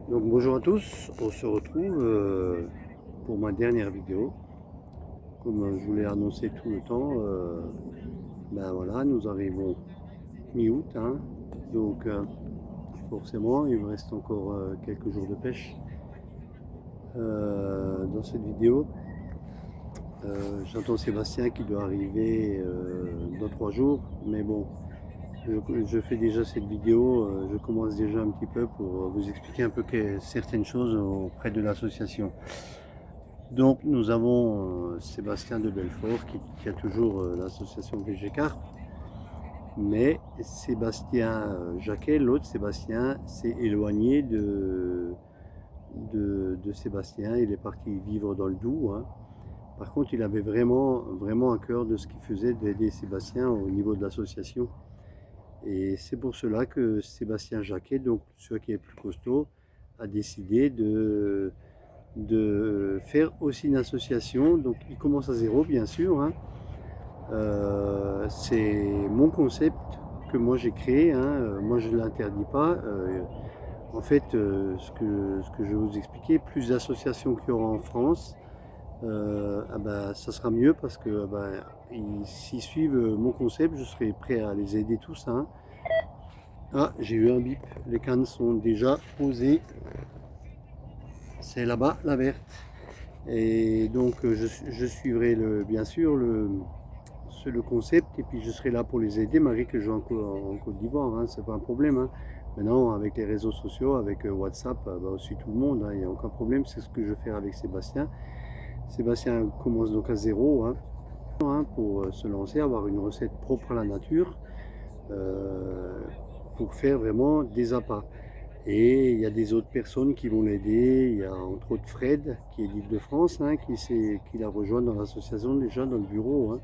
Donc bonjour à tous, on se retrouve pour ma dernière vidéo. Comme je vous l'ai annoncé tout le temps, ben voilà, nous arrivons mi-août, hein. Donc forcément il me reste encore quelques jours de pêche dans cette vidéo. J'entends Sébastien qui doit arriver dans 3 jours, mais bon, je fais déjà cette vidéo, je commence déjà un petit peu pour vous expliquer un peu certaines choses auprès de l'association. Donc nous avons Sébastien de Belfort qui a toujours l'association VG Carp, mais Sébastien Jacquet, l'autre Sébastien, s'est éloigné de Sébastien, il est parti vivre dans le Doubs, hein. Par contre, il avait vraiment à cœur de ce qu'il faisait d'aider Sébastien au niveau de l'association. Et c'est pour cela que Sébastien Jacquet, donc celui qui est plus costaud, a décidé de faire aussi une association. Donc il commence à zéro, bien sûr, hein. C'est mon concept que moi j'ai créé, hein. Moi je ne l'interdis pas. En fait, ce que je vais vous expliquer, plus d'associations qu'il y aura en France, ça sera mieux parce que s'ils suivent mon concept, je serai prêt à les aider tous, hein. Ah, j'ai eu un bip, les cannes sont déjà posées. C'est là-bas, la verte. Et donc je suivrai bien sûr le concept et puis je serai là pour les aider malgré que je vais en Côte d'Ivoire, hein, c'est pas un problème, hein. Maintenant avec les réseaux sociaux, avec WhatsApp, aussi tout le monde, hein, il n'y a aucun problème, c'est ce que je vais faire avec Sébastien. Sébastien commence donc à zéro, hein, pour se lancer, avoir une recette propre à la nature, pour faire vraiment des appâts. Et il y a des autres personnes qui vont l'aider. Il y a entre autres Fred, qui est d'Île-de-France, hein, qui l'a rejoint dans l'association déjà, dans le bureau, hein.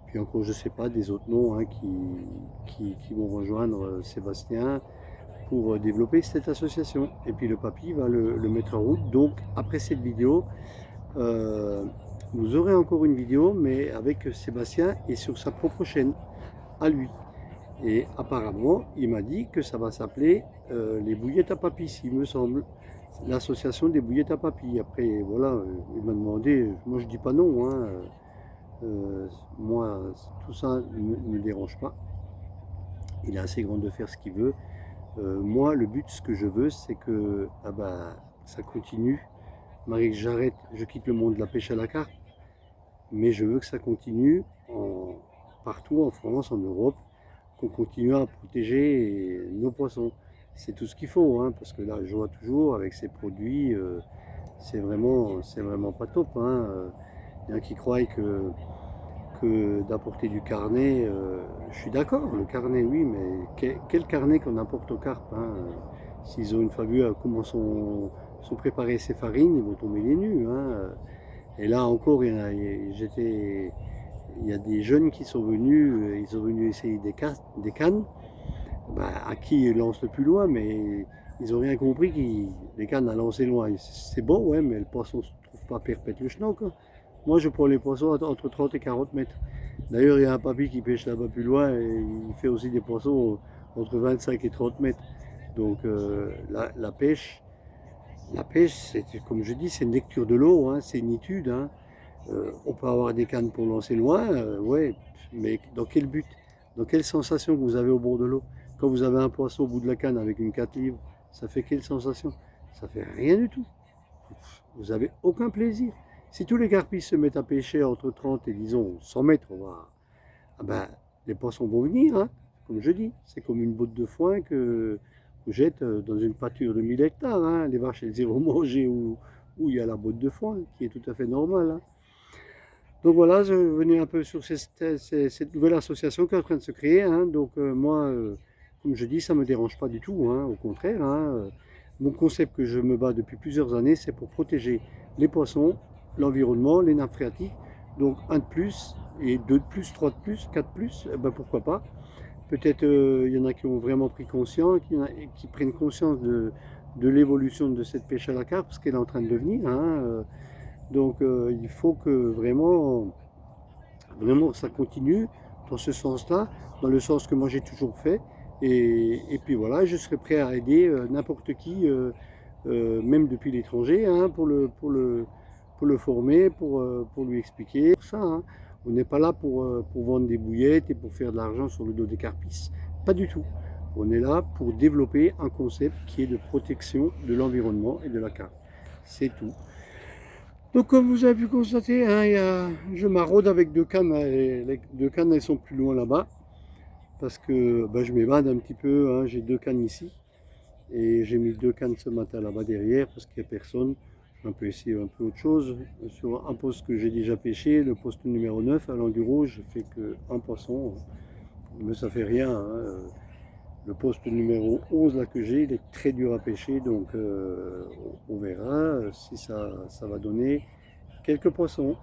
Puis encore, je ne sais pas, des autres noms, hein, qui vont rejoindre Sébastien pour développer cette association. Et puis le papy va le mettre en route. Donc après cette vidéo, vous aurez encore une vidéo, mais avec Sébastien et sur sa propre chaîne, à lui. Et apparemment, il m'a dit que ça va s'appeler les bouillettes à papy, il me semble. L'association des bouillettes à papy. Après, voilà, il m'a demandé, moi je dis pas non, hein. Moi, tout ça ne me dérange pas. Il est assez grand de faire ce qu'il veut. Moi, le but, ce que je veux, c'est que ça continue. Marie, que j'arrête, je quitte le monde de la pêche à la carpe, mais je veux que ça continue partout en France, en Europe, qu'on continue à protéger nos poissons. C'est tout ce qu'il faut, hein, parce que là, je vois toujours avec ces produits, c'est vraiment pas top, hein. Il y en a qui croient que d'apporter du carnet, je suis d'accord, le carnet, oui, mais quel carnet qu'on apporte aux carpes, hein. S'ils ont une fois vu comment sont préparées ces farines, ils vont tomber les nues, hein. Et là encore, il y a des jeunes qui sont venus, ils sont venus essayer des cannes, à qui ils lancent le plus loin, mais ils n'ont rien compris, les cannes à lancer loin. C'est bon, ouais, mais le poisson ne se trouve pas perpète le schnock, hein. Moi, je prends les poissons entre 30 et 40 mètres. D'ailleurs, il y a un papy qui pêche là-bas plus loin et il fait aussi des poissons entre 25 et 30 mètres. Donc, la pêche, c'est comme je dis, c'est une lecture de l'eau, hein, c'est une étude, hein. On peut avoir des cannes pour lancer loin, ouais, mais dans quel but? Dans quelle sensation que vous avez au bord de l'eau? Quand vous avez un poisson au bout de la canne avec une 4 livres, ça fait quelle sensation? Ça fait rien du tout. Vous n'avez aucun plaisir. Si tous les carpistes se mettent à pêcher entre 30 et disons 100 mètres, les poissons vont venir, hein, comme je dis. C'est comme une botte de foin que vous jette dans une pâture de 1000 hectares, hein. Les vaches, elles iront manger où il y a la botte de foin, qui est tout à fait normale, hein. Donc voilà, je venais un peu sur cette nouvelle association qui est en train de se créer, hein. Donc moi, comme je dis, ça ne me dérange pas du tout, hein, au contraire, hein. Mon concept que je me bats depuis plusieurs années, c'est pour protéger les poissons, l'environnement, les nappes phréatiques. Donc un de plus, et deux de plus, trois de plus, quatre de plus, pourquoi pas. Peut-être il y en a qui ont vraiment pris conscience, qui prennent conscience de l'évolution de cette pêche à la carpe, ce qu'elle est en train de devenir, hein. Donc il faut que vraiment ça continue dans ce sens-là, dans le sens que moi j'ai toujours fait. Et puis voilà, je serai prêt à aider n'importe qui même depuis l'étranger, hein, pour le former, pour lui expliquer ça. Hein. On n'est pas là pour vendre des bouillettes et pour faire de l'argent sur le dos des carpisses. Pas du tout. On est là pour développer un concept qui est de protection de l'environnement et de la carpe. C'est tout. Donc comme vous avez pu constater, hein, je maraude avec deux cannes. Hein, les deux cannes, elles sont plus loin là-bas. Parce que je m'évade un petit peu. Hein, j'ai deux cannes ici. Et j'ai mis deux cannes ce matin là-bas derrière parce qu'il n'y a personne. On peut essayer un peu autre chose. Sur un poste que j'ai déjà pêché, le poste numéro 9 à l'Anguro, je fais qu'un poisson. Mais ça fait rien. Hein. Le poste numéro 11 là, que j'ai, il est très dur à pêcher. Donc on verra si ça va donner quelques poissons.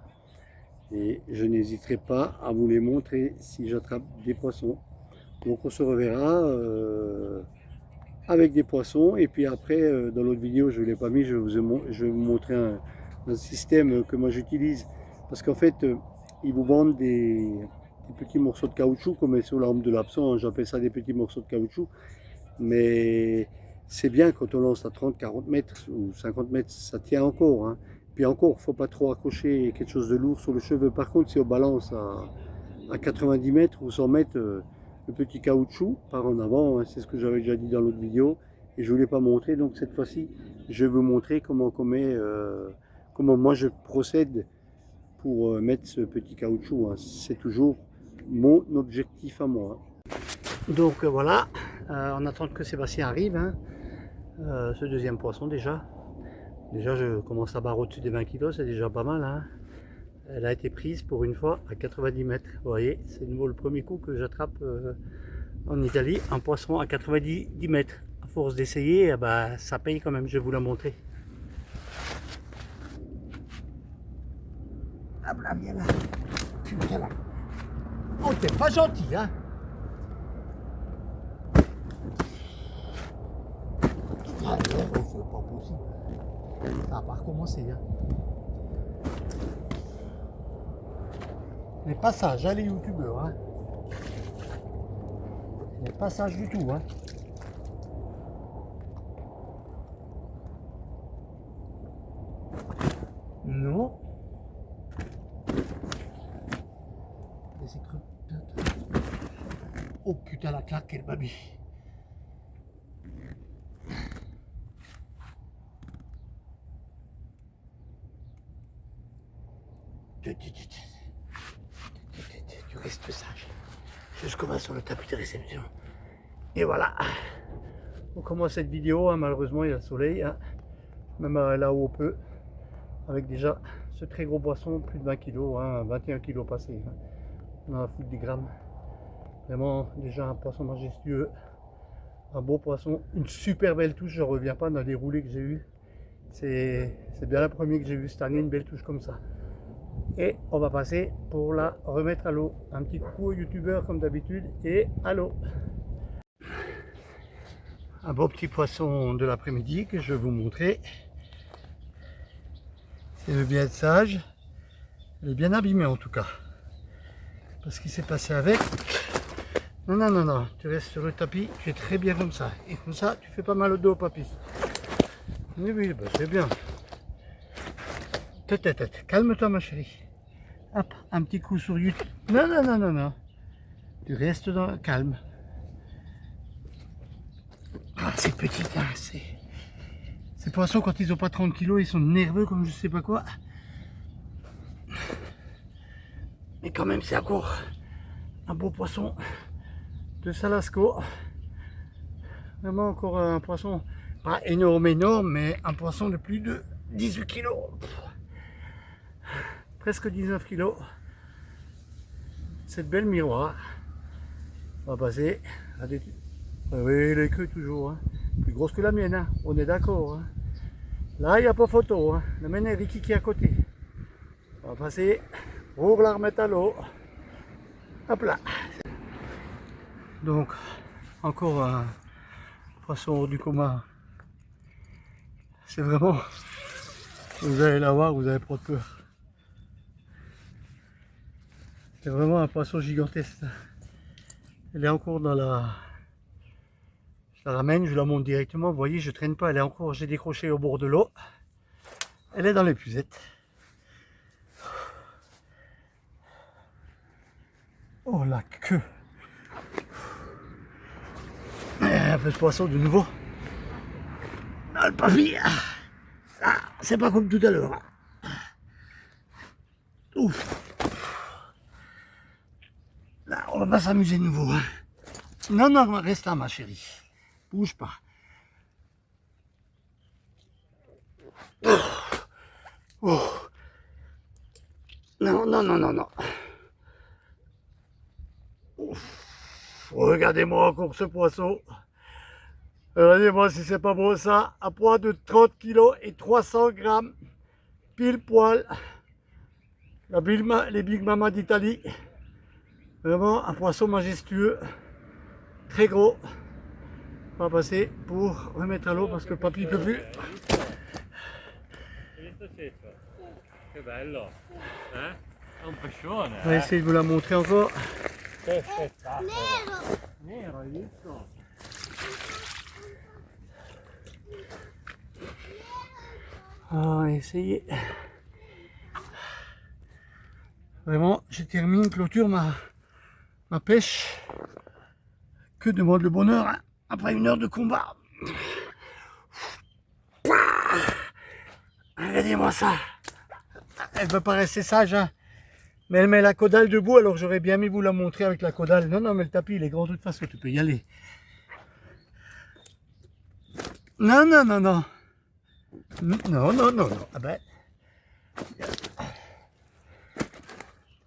Et je n'hésiterai pas à vous les montrer si j'attrape des poissons. Donc on se reverra avec des poissons. Et puis après, dans l'autre vidéo, je ne l'ai pas mis, je vais vous montrer un système que moi j'utilise. Parce qu'en fait, ils vous vendent des petits morceaux de caoutchouc, comme sur l'arme de l'absent, hein, j'appelle ça des petits morceaux de caoutchouc. Mais c'est bien quand on lance à 30, 40 mètres ou 50 mètres, ça tient encore. Hein. Puis encore, il ne faut pas trop accrocher quelque chose de lourd sur le cheveu. Par contre, si on balance à 90 mètres ou 100 mètres, le petit caoutchouc part en avant, hein, c'est ce que j'avais déjà dit dans l'autre vidéo et je ne vous l'ai pas montré, donc cette fois-ci je vais vous montrer comment moi je procède pour mettre ce petit caoutchouc, hein. C'est toujours mon objectif à moi. Donc voilà, on attend que Sébastien arrive, hein. Ce deuxième poisson déjà je commence à barrer au-dessus des 20 kg, c'est déjà pas mal, hein. Elle a été prise pour une fois à 90 mètres. Vous voyez, c'est nouveau le premier coup que j'attrape en Italie, un poisson à 90 mètres. À force d'essayer, ça paye quand même, je vais vous la montrer. Ah là, viens là. Putain là. Oh, t'es pas gentil, hein. Ah, c'est pas possible. Ça va pas recommencer, hein. Les passages, hein, les youtubeurs, hein. Les passages du tout, hein. Non. Oh putain la claque, quelle babie. Tu restes sage. Jusqu'au bas sur le tapis de réception. Et voilà. On commence cette vidéo, hein, malheureusement il y a le soleil, hein, même là où on peut, avec déjà ce très gros poisson, plus de 20 kg, hein, 21 kg passé. Hein. On a foutu des grammes. Vraiment déjà un poisson majestueux, un beau poisson, une super belle touche, je ne reviens pas dans les roulés que j'ai eu. C'est bien la première que j'ai vue cette année, une belle touche comme ça. Et on va passer pour la remettre à l'eau. Un petit coucou aux youtubeurs comme d'habitude et à l'eau. Un beau petit poisson de l'après-midi que je vais vous montrer. Il veut bien être sage. Elle est bien abîmée en tout cas. Parce qu'il s'est passé avec. Non, non, non, non. Tu restes sur le tapis. Tu es très bien comme ça. Et comme ça, tu fais pas mal au dos, papy. Oui, oui, c'est bien. Tête. Calme-toi, ma chérie. Hop, un petit coup sur YouTube. Non, non, non, non, non. Tu restes dans le calme. Ah, c'est petit, hein, ces poissons, quand ils n'ont pas 30 kg, ils sont nerveux comme je sais pas quoi. Mais quand même, c'est encore un beau poisson de Salasco. Vraiment encore un poisson, pas énorme, mais un poisson de plus de 18 kg. Presque 19 kg. Cette belle miroir. On va passer à des... Oui, les queues toujours, hein. Plus grosse que la mienne, hein. On est d'accord. Hein. Là, il n'y a pas photo. Hein. La mienne est Ricky qui est à côté. On va passer pour la remettre à l'eau. Hop là. Donc, encore un poisson hors du commun. C'est vraiment... Vous allez la voir, vous n'avez pas de peur. C'est vraiment un poisson gigantesque. Elle est encore dans la... Je la ramène, je la monte directement. Vous voyez, je traîne pas. Elle est encore, j'ai décroché au bord de l'eau. Elle est dans l'épuisette. Oh la queue. Un peu de poisson de nouveau. Ah, le papy. Ah, c'est pas comme tout à l'heure. Ouf. Là, on va pas s'amuser de nouveau. Hein. Non, non, reste là, ma chérie. Bouge pas. Oh. Non, non, non, non, non. Regardez-moi encore ce poisson. Regardez-moi si c'est pas beau ça. À poids de 30 kg et 300 grammes. Pile poil. Les Big Mama d'Italie. Vraiment un poisson majestueux. Très gros. On va passer pour remettre à l'eau parce que le papy ne peut plus. Che bello, eh? È un pescione, On va essayer de vous la montrer encore. Che spettacolo! Nero, hai visto? On va essayer. Vraiment, je termine, clôture ma pêche. Que demande le bonheur hein, après une heure de combat. Regardez-moi ça. Elle ne veut pas rester sage, hein. Mais elle met la caudale debout, alors j'aurais bien aimé vous la montrer avec la caudale. Non, non, mais le tapis, il est grand de toute façon, tu peux y aller. Non, non, non, non. Non, non, non, non. Ah ben.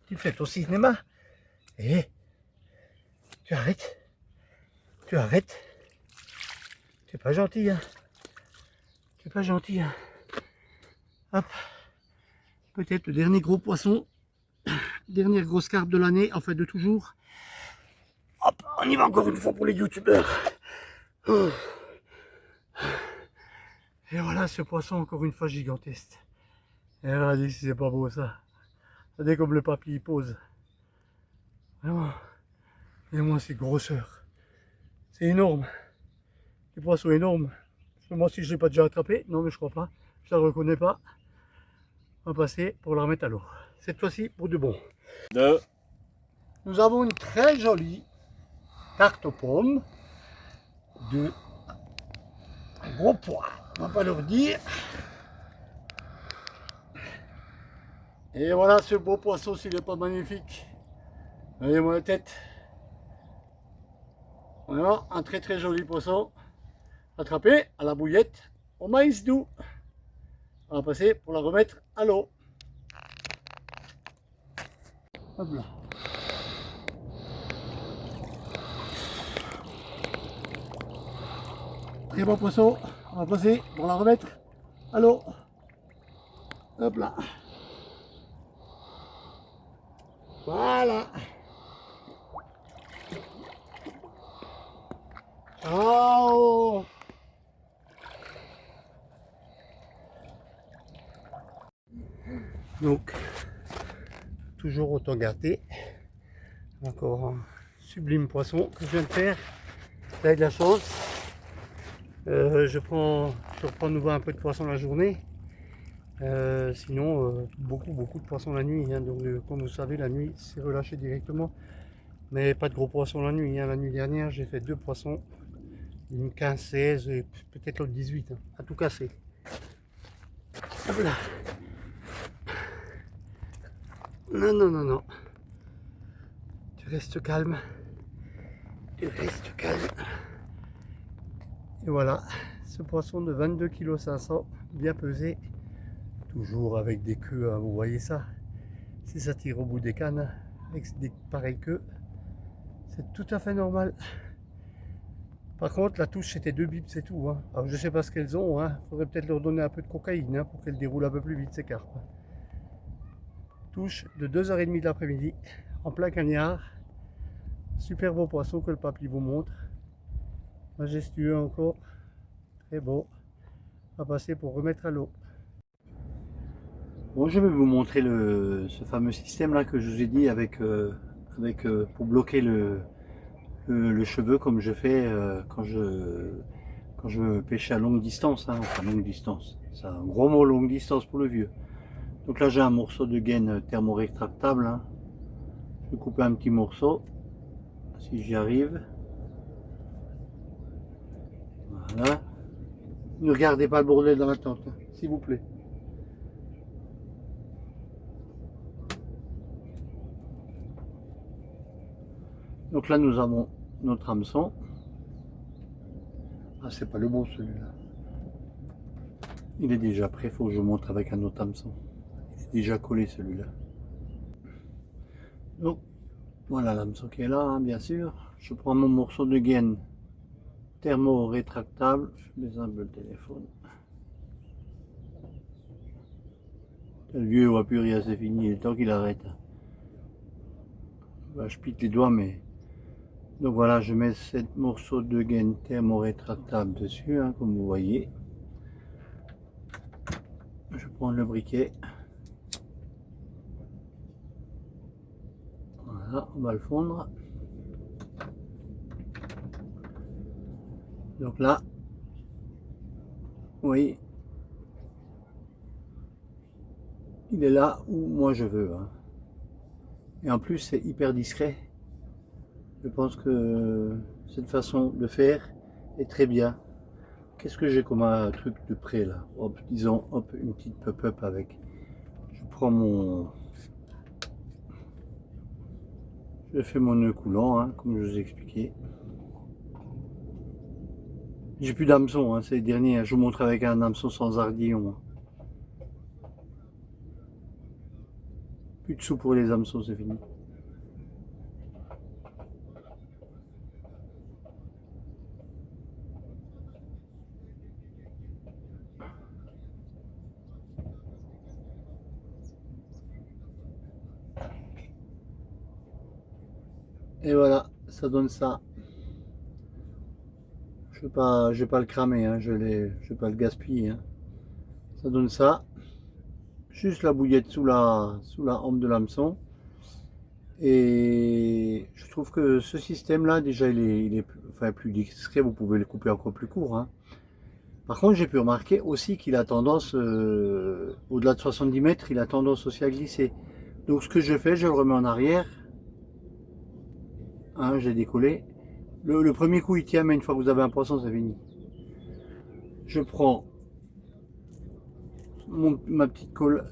Tu fais ton cinéma. Eh. Tu arrêtes. Tu arrêtes. Tu es pas gentil, hein. Tu es pas gentil, hein. Hop. Peut-être le dernier gros poisson. Dernière grosse carpe de l'année, enfin de toujours. Hop, on y va encore une fois pour les youtubeurs. Oh. Et voilà ce poisson encore une fois gigantesque. Et regardez si c'est pas beau ça. Regardez comme le papy pose. Vraiment. Et moi c'est grosseur. C'est énorme. Les poissons énormes. Moi si je ne l'ai pas déjà attrapé. Non mais je crois pas. Je la reconnais pas. On va passer pour la remettre à l'eau. Cette fois-ci pour de bon. Nous avons une très jolie tarte aux pommes de gros pois. On va pas leur dire. Et voilà ce beau poisson s'il n'est pas magnifique. Regardez-moi la tête. Voilà un très très joli poisson attrapé à la bouillette au maïs doux. On va passer pour la remettre à l'eau. Hop là. Très bon poisson. On va passer pour la remettre à l'eau. Hop là. Voilà. Ciao. Donc, toujours autant gâté. Encore un sublime poisson que je viens de faire. Avec la chance. Je reprends de nouveau un peu de poisson la journée. Sinon, beaucoup de poissons la nuit. Hein. Donc, comme vous savez, la nuit, c'est relâché directement. Mais pas de gros poissons la nuit. Hein. La nuit dernière, j'ai fait 2 poissons. Une 15-16 et peut-être l'autre 18. Hein. À tout casser. Hop là. Non, non, non, non. Tu restes calme. Tu restes calme. Et voilà, ce poisson de 22,5 kg, bien pesé. Toujours avec des queues, hein, vous voyez ça. Si ça tire au bout des cannes, avec des pareilles queues, c'est tout à fait normal. Par contre, la touche, c'était 2 bips, c'est tout. Hein. Alors, je sais pas ce qu'elles ont. Hein. Faudrait peut-être leur donner un peu de cocaïne hein, pour qu'elles déroulent un peu plus vite ces carpes. Touche de 2h30 de l'après-midi, en plein cagnard. Super beau poisson que le papy vous montre. Majestueux encore. Très beau. On va passer pour remettre à l'eau. Bon, je vais vous montrer ce fameux système là que je vous ai dit avec pour bloquer le cheveu comme je fais quand je pêche à longue distance, hein, enfin longue distance. C'est un gros mot longue distance pour le vieux. Donc là j'ai un morceau de gaine thermorétractable. Hein. Je vais couper un petit morceau, si j'y arrive. Voilà. Ne regardez pas le bordel dans la tente, hein, s'il vous plaît. Donc là nous avons notre hameçon. Ah, c'est pas le bon celui-là. Il est déjà prêt, il faut que je montre avec un autre hameçon. Il est déjà collé celui-là. Donc voilà l'hameçon qui est là, hein, bien sûr. Je prends mon morceau de gaine thermo-rétractable. Je mets un peu le téléphone. Le vieux voit plus rien, c'est fini, il est temps qu'il arrête. Bah, je pique les doigts, mais... Donc voilà, je mets ce morceau de gaine thermo-rétractable dessus, hein, comme vous voyez. Je prends le briquet. Voilà, on va le fondre. Donc là, oui, il est là où moi je veux. Hein. Et en plus, c'est hyper discret. Je pense que cette façon de faire est très bien. Qu'est-ce que j'ai comme un truc de près là? Hop, disons, hop, une petite pop-up avec. Je prends mon... Je fais mon nœud coulant, hein, comme je vous ai expliqué. J'ai plus d'hameçon, hein, c'est les derniers. Hein. Je vous montre avec un hameçon sans ardillon. Hein. Plus de sous pour les hameçons, c'est fini. Et voilà, ça donne ça. Je vais pas le cramer, hein, je vais pas le gaspiller. Hein. Ça donne ça. Juste la bouillette sous la hampe de l'hameçon. Et je trouve que ce système-là, déjà, il est enfin, plus discret. Vous pouvez le couper encore plus court. Hein. Par contre, j'ai pu remarquer aussi qu'il a tendance, au-delà de 70 mètres, il a tendance aussi à glisser. Donc ce que je fais, je le remets en arrière. Hein, j'ai décollé. Le premier coup, il tient, mais une fois que vous avez un poisson, c'est fini. Je prends ma petite colle.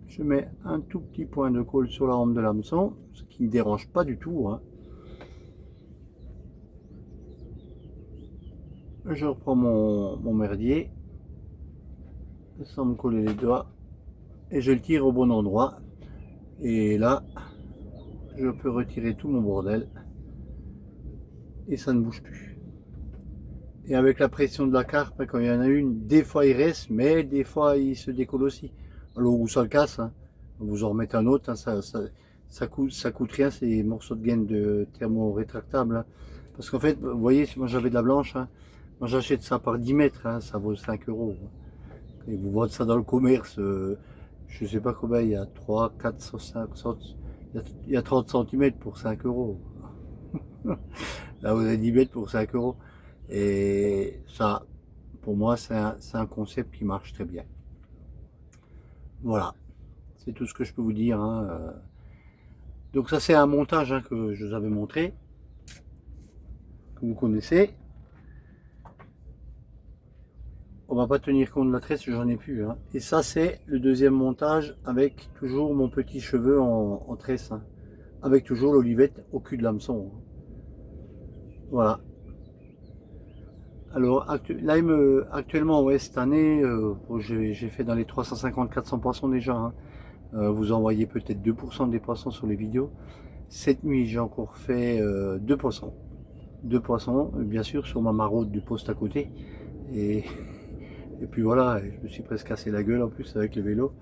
Je mets un tout petit point de colle sur la hampe de l'hameçon, ce qui ne dérange pas du tout. Hein. Je reprends mon merdier, sans me coller les doigts, et je le tire au bon endroit. Et là, je peux retirer tout mon bordel, et ça ne bouge plus. Et avec la pression de la carpe, quand il y en a une, des fois il reste, mais des fois il se décolle aussi. Alors où ça le casse, hein. Vous en remettez un autre, hein, ça coûte rien ces morceaux de gaine de thermo-rétractable. Hein. Parce qu'en fait, vous voyez, moi j'avais de la blanche, hein. Moi j'achète ça par 10 mètres, hein, ça vaut 5 euros. Hein. Et vous vendez ça dans le commerce, je sais pas combien, il y a 3, 4, 5, il y a 30 cm pour 5 euros. Là vous avez 10 mètres pour 5 euros. Et ça, pour moi, c'est un concept qui marche très bien. Voilà, c'est tout ce que je peux vous dire. Hein. Donc ça, c'est un montage hein, que je vous avais montré, que vous connaissez. On va pas tenir compte de la tresse, j'en ai plus. Hein. Et ça, c'est le deuxième montage avec toujours mon petit cheveu en tresse. Hein. Avec toujours l'olivette au cul de l'hameçon. Hein. Voilà. Alors là, actuellement, ouais, cette année, j'ai fait dans les 350-400 poissons déjà. Hein. Vous envoyez peut-être 2% des poissons sur les vidéos. Cette nuit, j'ai encore fait 2 poissons. 2 poissons, bien sûr, sur ma maraude du poste à côté. Et puis voilà, je me suis presque cassé la gueule en plus avec le vélo.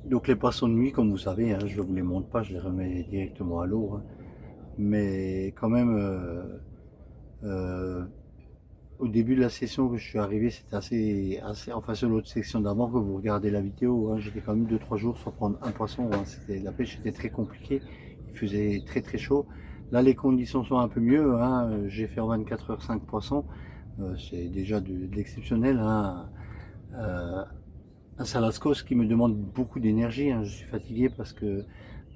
Donc les poissons de nuit, comme vous savez, hein, je ne vous les montre pas, je les remets directement à l'eau. Hein. Mais quand même, au début de la session que je suis arrivé, c'était assez, enfin sur l'autre section d'avant que vous regardez la vidéo, hein, j'étais quand même 2-3 jours sans prendre un poisson. Hein, la pêche était très compliquée. il faisait très très chaud. Là les conditions sont un peu mieux, hein. J'ai fait en 24 heures 5 poissons, c'est déjà de l'exceptionnel, hein. Un Salascos qui me demande beaucoup d'énergie, hein. Je suis fatigué parce que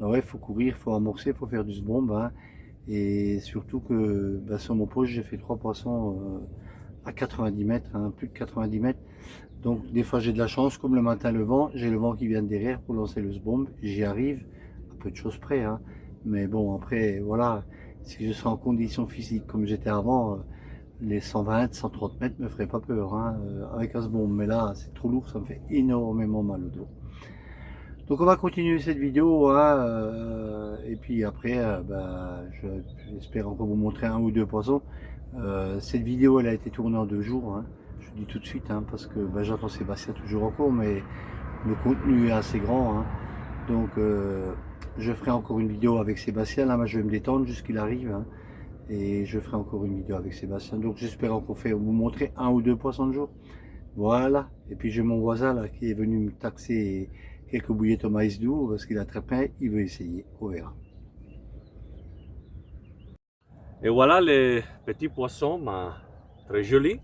bah ouais, faut courir, faut amorcer, faut faire du sbomb, hein. Et surtout que bah, sur mon poste j'ai fait 3 poissons à 90 mètres, hein, plus de 90 mètres. Donc des fois j'ai de la chance, comme le matin le vent, j'ai le vent qui vient de derrière pour lancer le sbomb, j'y arrive, à peu de choses près, hein. Mais bon après voilà, si je serais en condition physique comme j'étais avant, les 120, 130 mètres me feraient pas peur, hein, avec un sbomb. Mais là c'est trop lourd, ça me fait énormément mal au dos. Donc on va continuer cette vidéo, hein, et puis après j'espère encore vous montrer un ou deux poissons. Cette vidéo elle a été tournée en 2 jours, hein. Je vous dis tout de suite, hein, parce que j'attends Sébastien toujours en cours, mais le contenu est assez grand, hein. Donc je ferai encore une vidéo avec Sébastien. Là je vais me détendre jusqu'il arrive, hein, et je ferai encore une vidéo avec Sébastien. Donc j'espère encore vous montrer un ou deux poissons de jour. Voilà, et puis j'ai mon voisin là qui est venu me taxer quelques bouillettes au maïs doux parce qu'il a très faim, il veut essayer, on verra. Et voilà les petits poissons, très jolis.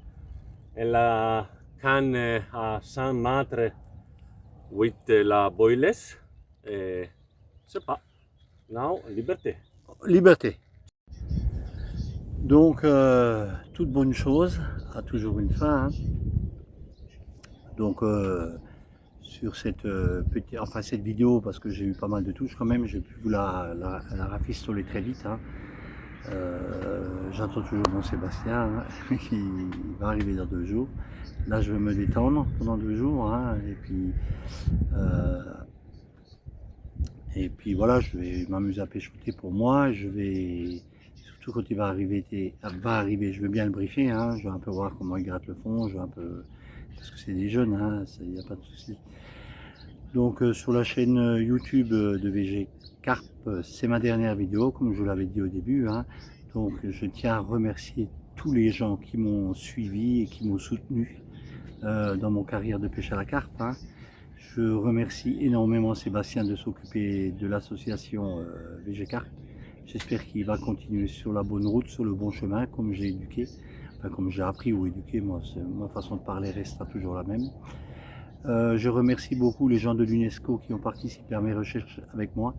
Et la canne à 100 mètres, 8 la boyless. Et c'est pas. Now, liberté. Liberté. Donc, toute bonne chose a toujours une fin, hein. Donc, sur cette cette vidéo, parce que j'ai eu pas mal de touches quand même, j'ai pu vous la rafistoler très vite, hein. J'entends toujours mon Sébastien, hein, qui va arriver dans 2 jours. Là je vais me détendre pendant 2 jours, hein, et puis voilà, je vais m'amuser à pêchoter pour moi. Je vais, surtout quand il va arriver, je vais bien le briefer, hein. Je vais un peu voir comment il gratte le fond, je vais un peu, parce que c'est des jeunes, hein, il n'y a pas de souci. Donc sur la chaîne YouTube de VG Carp, c'est ma dernière vidéo, comme je vous l'avais dit au début, hein. Donc je tiens à remercier tous les gens qui m'ont suivi et qui m'ont soutenu dans mon carrière de pêche à la carpe, hein. Je remercie énormément Sébastien de s'occuper de l'association VG Carp. J'espère qu'il va continuer sur la bonne route, sur le bon chemin, comme j'ai éduqué, enfin comme j'ai appris ou éduqué, moi ma façon de parler restera toujours la même. Je remercie beaucoup les gens de l'UNESCO qui ont participé à mes recherches avec moi.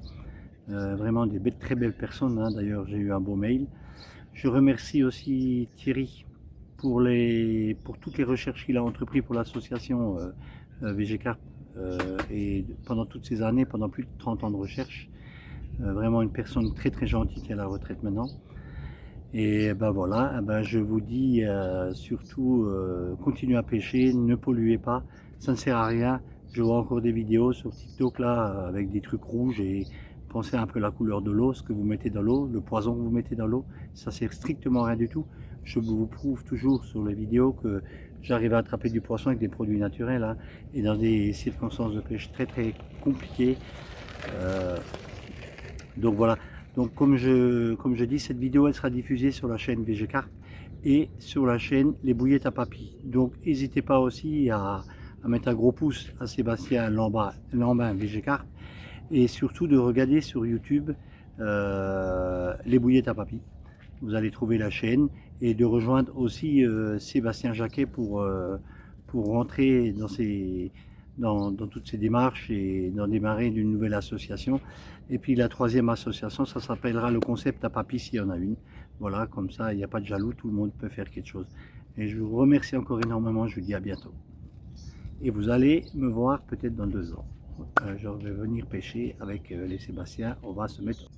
Vraiment des très belles personnes, hein. D'ailleurs j'ai eu un beau mail. Je remercie aussi Thierry pour toutes les recherches qu'il a entreprises pour l'association VG Carp, et pendant toutes ces années, pendant plus de 30 ans de recherche. Vraiment une personne très très gentille qui est à la retraite maintenant. Et ben voilà, je vous dis surtout continuez à pêcher, ne polluez pas, ça ne sert à rien. Je vois encore des vidéos sur TikTok là avec des trucs rouges, et pensez un peu à la couleur de l'eau, ce que vous mettez dans l'eau, le poison que vous mettez dans l'eau, ça sert strictement à rien du tout. Je vous prouve toujours sur les vidéos que j'arrive à attraper du poisson avec des produits naturels, hein, et dans des circonstances de pêche très très compliquées. Donc voilà. Donc comme je dis, cette vidéo elle sera diffusée sur la chaîne VG Carp et sur la chaîne Les Bouillettes à Papy. Donc n'hésitez pas aussi à mettre un gros pouce à Sébastien Lambin VG Carp, et surtout de regarder sur YouTube Les Bouillettes à Papy. Vous allez trouver la chaîne, et de rejoindre aussi Sébastien Jacquet pour rentrer dans toutes ces démarches et dans démarrer d'une nouvelle association. Et puis la troisième association, ça s'appellera le concept à papy s'il y en a une. Voilà, comme ça il n'y a pas de jaloux, tout le monde peut faire quelque chose. Et je vous remercie encore énormément, je vous dis à bientôt. Et vous allez me voir peut-être dans 2 ans. Je vais venir pêcher avec les Sébastien, on va se mettre...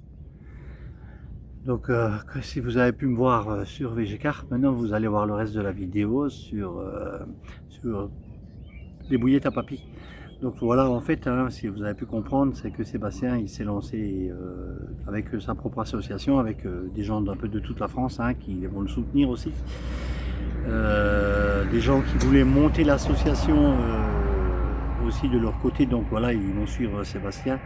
Donc si vous avez pu me voir sur VG Carp, maintenant vous allez voir le reste de la vidéo sur les bouillettes à papy. Donc voilà, en fait, hein, si vous avez pu comprendre, c'est que Sébastien il s'est lancé avec sa propre association, avec des gens d'un peu de toute la France, hein, qui vont le soutenir aussi. Des gens qui voulaient monter l'association aussi de leur côté, donc voilà, ils vont suivre Sébastien.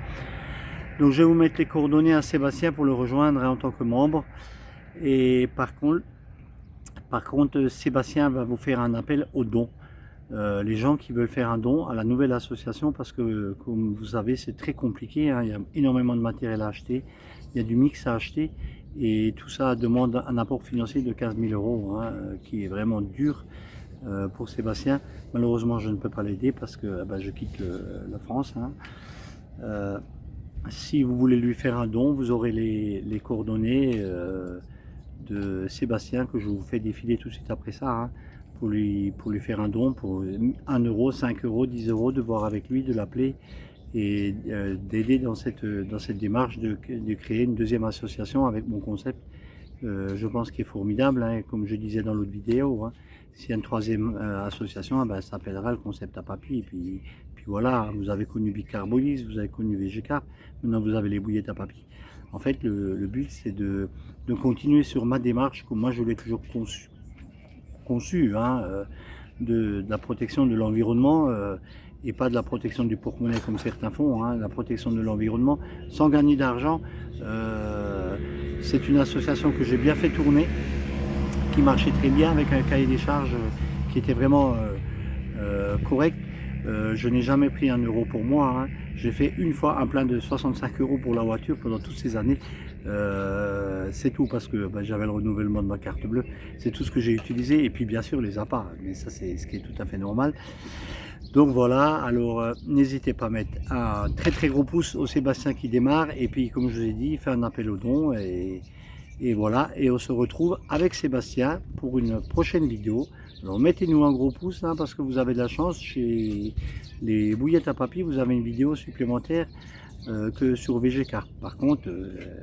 Donc je vais vous mettre les coordonnées à Sébastien pour le rejoindre, hein, en tant que membre. Et par contre, Sébastien va vous faire un appel aux dons. les gens qui veulent faire un don à la nouvelle association, parce que comme vous savez c'est très compliqué, hein, il y a énormément de matériel à acheter, il y a du mix à acheter et tout ça demande un apport financier de 15 000 €, hein, qui est vraiment dur pour Sébastien. Malheureusement je ne peux pas l'aider parce que je quitte la France, hein. Si vous voulez lui faire un don, vous aurez les coordonnées de Sébastien que je vous fais défiler tout de suite après ça, hein, pour lui faire un don pour 1 €, 5 €, 10 €, de voir avec lui, de l'appeler et d'aider dans cette démarche de créer une deuxième association avec mon concept. Je pense qu'il est formidable, hein, comme je disais dans l'autre vidéo, hein. S'il y a une troisième association, ça s'appellera le concept à papy. Et puis voilà, vous avez connu Bicarbolis, vous avez connu VGCarp, maintenant vous avez les bouillettes à papy. En fait, le but c'est de continuer sur ma démarche comme moi je l'ai toujours conçu, hein, de la protection de l'environnement et pas de la protection du porte-monnaie comme certains font, hein, la protection de l'environnement sans gagner d'argent. C'est une association que j'ai bien fait tourner, qui marchait très bien avec un cahier des charges qui était vraiment correct. Je n'ai jamais pris 1 € pour moi, hein. J'ai fait une fois un plein de 65 € pour la voiture pendant toutes ces années. C'est tout, parce que j'avais le renouvellement de ma carte bleue. C'est tout ce que j'ai utilisé, et puis bien sûr les appâts, mais ça c'est ce qui est tout à fait normal. Donc voilà, alors n'hésitez pas à mettre un très gros pouce au Sébastien qui démarre, et puis comme je vous ai dit, fait un appel aux dons, et voilà, et on se retrouve avec Sébastien pour une prochaine vidéo. Alors mettez-nous un gros pouce, hein, parce que vous avez de la chance, chez les bouillettes à papy, vous avez une vidéo supplémentaire que sur VGCarp. Par contre,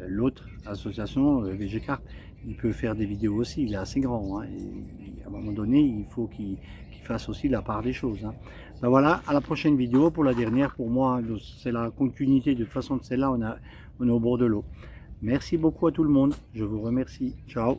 l'autre association, VGCarp, il peut faire des vidéos aussi, il est assez grand, hein, et à un moment donné, il faut qu'il fasse aussi la part des choses, hein. Voilà, à la prochaine vidéo, pour la dernière, pour moi, c'est la continuité de toute façon de celle-là, on est au bord de l'eau. Merci beaucoup à tout le monde, je vous remercie, ciao.